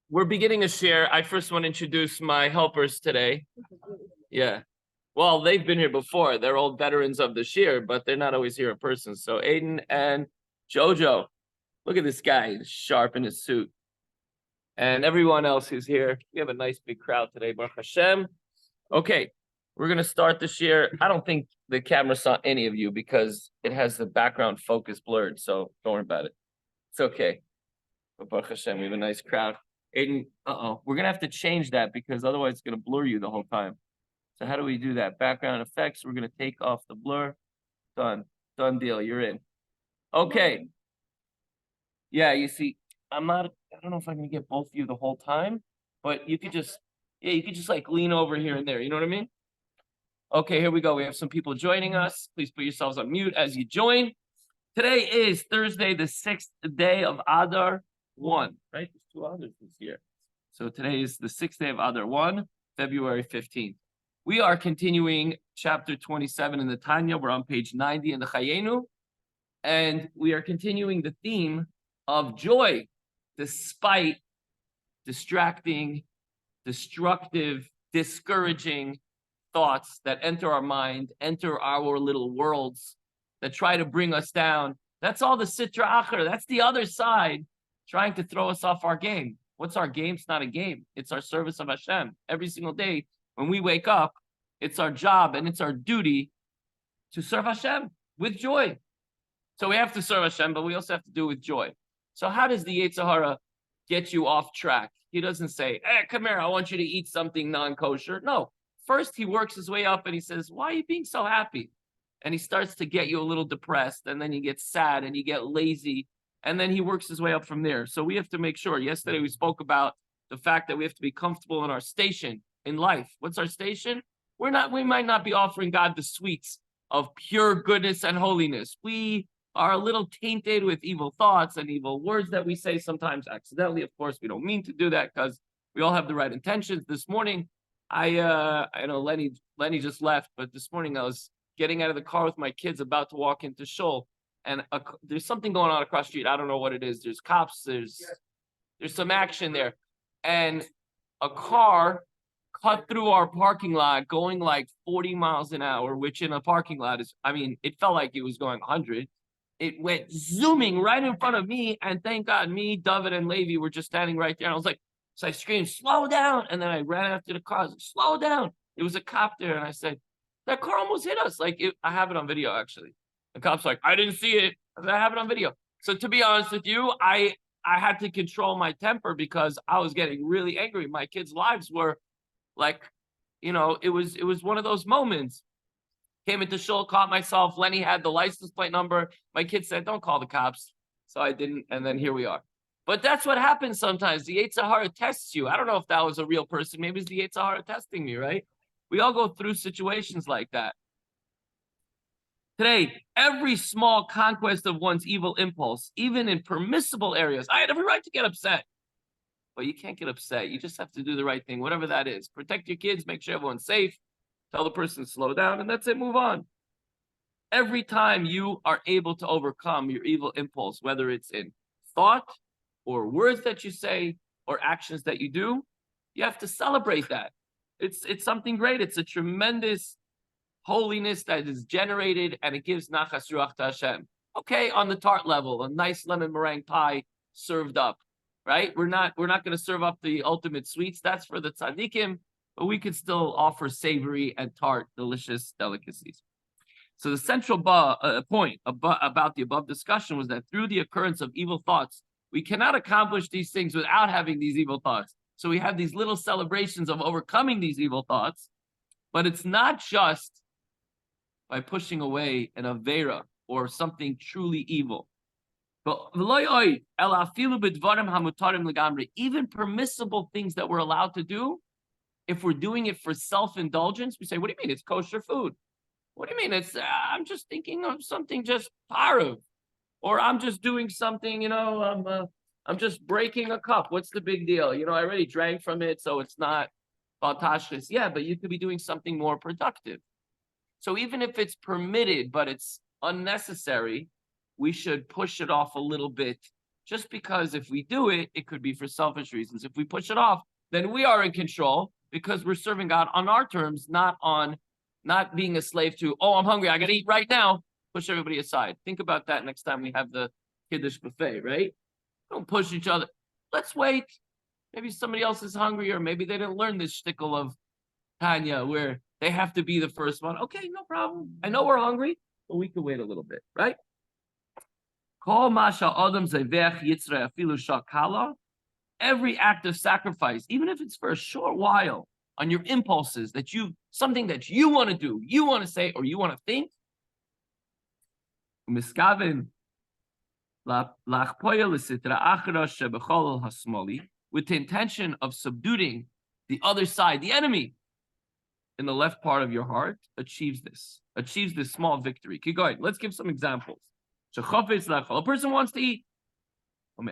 We're beginning a share. I first want to introduce my helpers today. Yeah. Well, they've been here before. They're old veterans of the share, but they're not always here in person. So Aiden and Jojo, look at this guy, he's sharp in his suit. And everyone else who's here. We have a nice big crowd today, Baruch Hashem. Okay, we're going to start the share. I don't think the camera saw any of you because it has the background focus blurred, so don't worry about it. It's okay. But Baruch Hashem, we have a nice crowd. Aiden, we're going to have to change that because otherwise it's going to blur you the whole time. So how do we do that? Background effects, we're going to take off the blur. Done deal, you're in. Okay. Yeah, you see, I don't know if I'm going to get both of you the whole time, but you could just like lean over here and there. You know what I mean? Okay, here we go. We have some people joining us. Please put yourselves on mute as you join. Today is Thursday, the 6th day of Adar 1, right? There's 2 Adars this year. So today is the 6th day of Adar 1, February 15th. We are continuing chapter 27 in the Tanya. We're on page 90 in the Chayenu. And we are continuing the theme of joy, despite distracting, destructive, discouraging thoughts that enter our mind, enter our little worlds that try to bring us down. That's all the Sitra Achar. That's the other side trying to throw us off our game. What's our game? It's not a game. It's our service of Hashem. Every single day when we wake up, it's our job and it's our duty to serve Hashem with joy. So we have to serve Hashem, but we also have to do it with joy. So how does the Yetzer Hara get you off track? He doesn't say, hey, come here, I want you to eat something non-kosher. No. First, he works his way up and he says, why are you being so happy? And he starts to get you a little depressed, and then you get sad and you get lazy, and then he works his way up from there. So we have to make sure. Yesterday we spoke about the fact that we have to be comfortable in our station in life. What's our station? We might not be offering God the sweets of pure goodness and holiness. We are a little tainted with evil thoughts and evil words that we say sometimes accidentally. Of course, we don't mean to do that because we all have the right intentions. This morning, I know Lenny just left, but this morning I was getting out of the car with my kids about to walk into shul, and there's something going on across the street. I don't know what it is. There's cops. There's some action there, and a car cut through our parking lot going like 40 miles an hour, which in a parking lot is, it felt like it was going 100. It went zooming right in front of me, and thank God me, David, and Levi were just standing right there. And I was like, so I screamed, slow down. And then I ran after the car. I was like, slow down. It was a cop there. And I said, that car almost hit us. I have it on video, actually. The cop's like, I didn't see it. I have it on video. So to be honest with you, I had to control my temper because I was getting really angry. My kids' lives were like, it was one of those moments. Came into shul, caught myself. Lenny had the license plate number. My kid said, don't call the cops. So I didn't. And then here we are. But that's what happens sometimes. The Yetzer Hara tests you. I don't know if that was a real person. Maybe it's the Yetzer Hara testing me, right? We all go through situations like that. Today, every small conquest of one's evil impulse, even in permissible areas, I had every right to get upset. But you can't get upset. You just have to do the right thing, whatever that is. Protect your kids, make sure everyone's safe, tell the person to slow down, and that's it, move on. Every time you are able to overcome your evil impulse, whether it's in thought or words that you say or actions that you do, you have to celebrate that. It's something great. It's a tremendous holiness that is generated, and it gives nachas ruach to Hashem. Okay, on the tart level, a nice lemon meringue pie served up, right? We're not going to serve up the ultimate sweets. That's for the tzaddikim, but we could still offer savory and tart, delicious delicacies. So the central point about the above discussion was that through the occurrence of evil thoughts, we cannot accomplish these things without having these evil thoughts. So we have these little celebrations of overcoming these evil thoughts, but it's not just by pushing away an avera or something truly evil. But even permissible things that we're allowed to do, if we're doing it for self-indulgence, we say, what do you mean? It's kosher food. What do you mean? It's I'm just thinking of something just parav, or I'm just doing something, I'm just breaking a cup. What's the big deal? I already drank from it, so it's not baltashris. Yeah, but you could be doing something more productive. So even if it's permitted, but it's unnecessary, we should push it off a little bit just because if we do it, it could be for selfish reasons. If we push it off, then we are in control because we're serving God on our terms, not being a slave to, oh, I'm hungry, I gotta eat right now. Push everybody aside. Think about that next time we have the Kiddush buffet, right? Don't push each other. Let's wait. Maybe somebody else is hungry, or maybe they didn't learn this shtickle of Tanya where they have to be the first one. Okay, no problem. I know we're hungry, but we can wait a little bit, right? Every act of sacrifice, even if it's for a short while, on your impulses, something that you want to do, you want to say, or you want to think, with the intention of subduing the other side, the enemy, in the left part of your heart, achieves this small victory. Keep going. Let's give some examples. A person wants to eat. A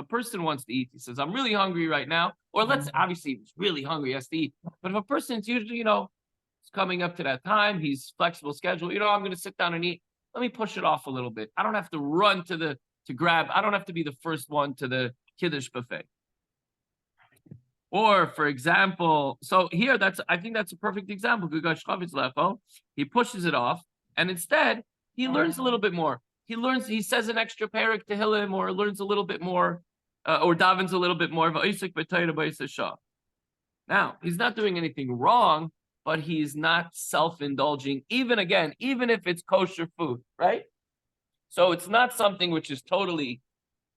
person wants to eat. He says, I'm really hungry right now. Or obviously he's really hungry, he has to eat. But if a person's usually, it's coming up to that time, he's flexible schedule, I'm going to sit down and eat. Let me push it off a little bit. I don't have to run to grab. I don't have to be the first one to the Kiddush buffet. Or, for example, so here, I think that's a perfect example. He pushes it off, and instead, he learns a little bit more. He says an extra parak to Tehillim, or learns a little bit more, or davens a little bit more. Now, he's not doing anything wrong, but he's not self-indulging, even if it's kosher food, right? So it's not something which is totally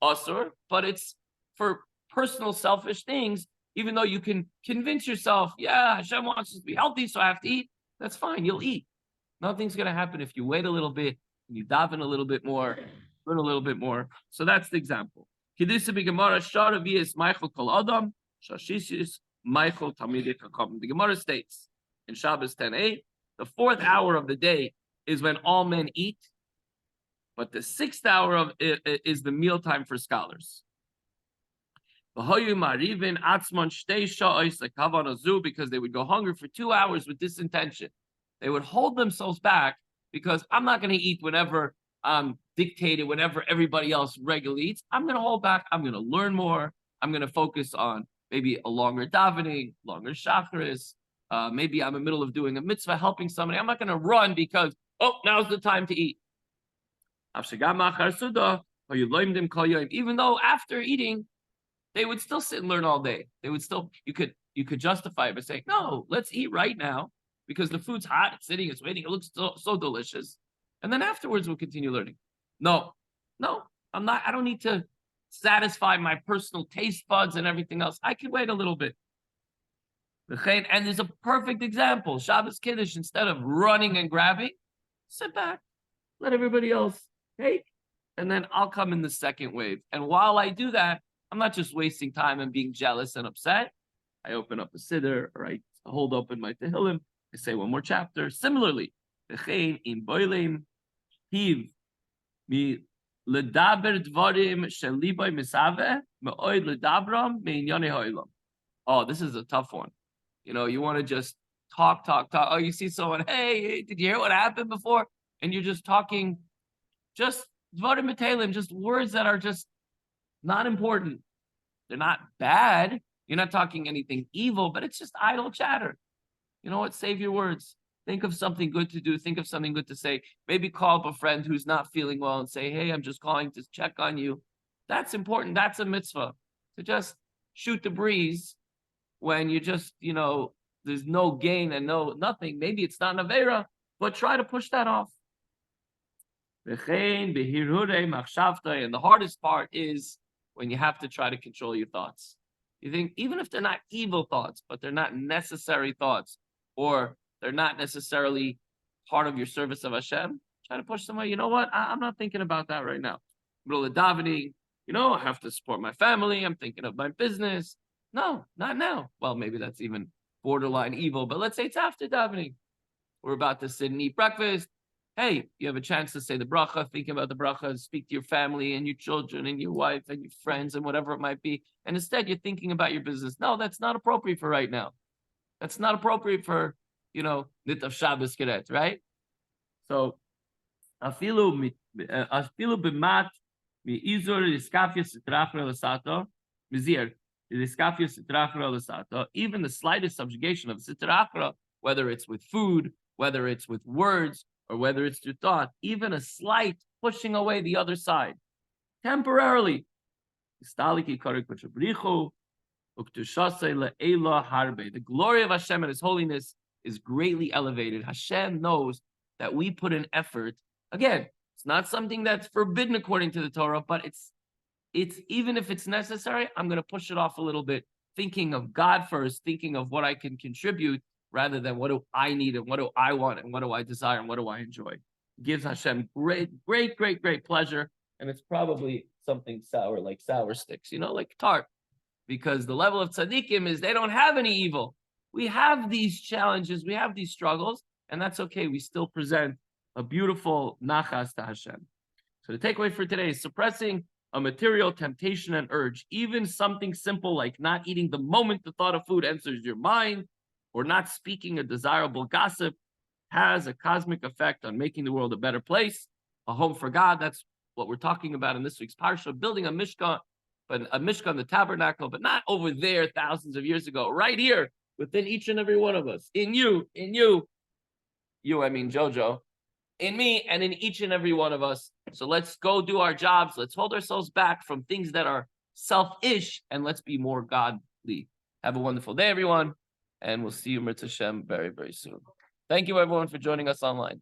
asur, but it's for personal selfish things. Even though you can convince yourself, yeah, Hashem wants us to be healthy, so I have to eat. That's fine. You'll eat. Nothing's going to happen if you wait a little bit, and you daven a little bit more, learn a little bit more. So that's the example. The Gemara states in Shabbos 10:8, the 4th hour of the day is when all men eat, but the 6th hour of it is the mealtime for scholars. Because they would go hungry for 2 hours with this intention. They would hold themselves back because I'm not going to eat whenever I'm dictated, whenever everybody else regularly eats. I'm going to hold back. I'm going to learn more. I'm going to focus on maybe a longer davening, longer shacharis. Maybe I'm in the middle of doing a mitzvah, helping somebody. I'm not going to run because, now's the time to eat. Even though after eating, they would still sit and learn all day. They would still, you could justify it by saying, no, let's eat right now because the food's hot, it's sitting, it's waiting, it looks so delicious. And then afterwards we'll continue learning. No, I'm not, I don't need to satisfy my personal taste buds and everything else. I can wait a little bit. And there's a perfect example. Shabbos Kiddush, instead of running and grabbing, sit back, let everybody else take, and then I'll come in the second wave. And while I do that, I'm not just wasting time and being jealous and upset. I open up a siddur, or I hold open my Tehillim, I say one more chapter. Similarly, oh, this is a tough one. You want to just talk. Oh, you see someone, hey, did you hear what happened before? And you're just talking, just dvarim b'teilim, just words that are just not important. They're not bad. You're not talking anything evil, but it's just idle chatter. You know what? Save your words. Think of something good to do. Think of something good to say. Maybe call up a friend who's not feeling well and say, hey, I'm just calling to check on you. That's important. That's a mitzvah. To just shoot the breeze when you just, there's no gain and nothing. Maybe it's not an avera, but try to push that off. And the hardest part is when you have to try to control your thoughts. You think, even if they're not evil thoughts, but they're not necessary thoughts, or they're not necessarily part of your service of Hashem, try to push them away. You know what? I'm not thinking about that right now. Middle of davening, I have to support my family. I'm thinking of my business. No, not now. Well, maybe that's even borderline evil, but let's say it's after davening. We're about to sit and eat breakfast. Hey, you have a chance to say the bracha, thinking about the bracha, speak to your family and your children and your wife and your friends and whatever it might be. And instead, you're thinking about your business. No, that's not appropriate for right now. That's not appropriate for, Nitav Shabbos Keret, right? So afilu b'mat mi'izur liskafia sitrachra l'sato mizir liskafia sitrachra l'sato. Even the slightest subjugation of sitrachra, whether it's with food, whether it's with words, or whether it's through thought, even a slight pushing away the other side, temporarily. The glory of Hashem and His holiness is greatly elevated. Hashem knows that we put an effort. Again, it's not something that's forbidden according to the Torah, but it's even if it's necessary, I'm going to push it off a little bit, thinking of God first, thinking of what I can contribute rather than what do I need and what do I want and what do I desire and what do I enjoy. It gives Hashem great pleasure, and it's probably something sour, like sour sticks, like tart, because the level of tzaddikim is they don't have any evil. We have these challenges, we have these struggles, and that's okay. We still present a beautiful nachas to Hashem. So the takeaway for today is suppressing a material temptation and urge, even something simple like not eating the moment the thought of food enters your mind, or not speaking a desirable gossip, has a cosmic effect on making the world a better place, a home for God. That's what we're talking about in this week's parsha, building a mishkan, the tabernacle, but not over there thousands of years ago, right here within each and every one of us, in you, I mean Jojo, in me, and in each and every one of us. So let's go do our jobs. Let's hold ourselves back from things that are selfish, and let's be more godly. Have a wonderful day, everyone, and we'll see you, Mirz Hashem, very, very soon. Thank you, everyone, for joining us online.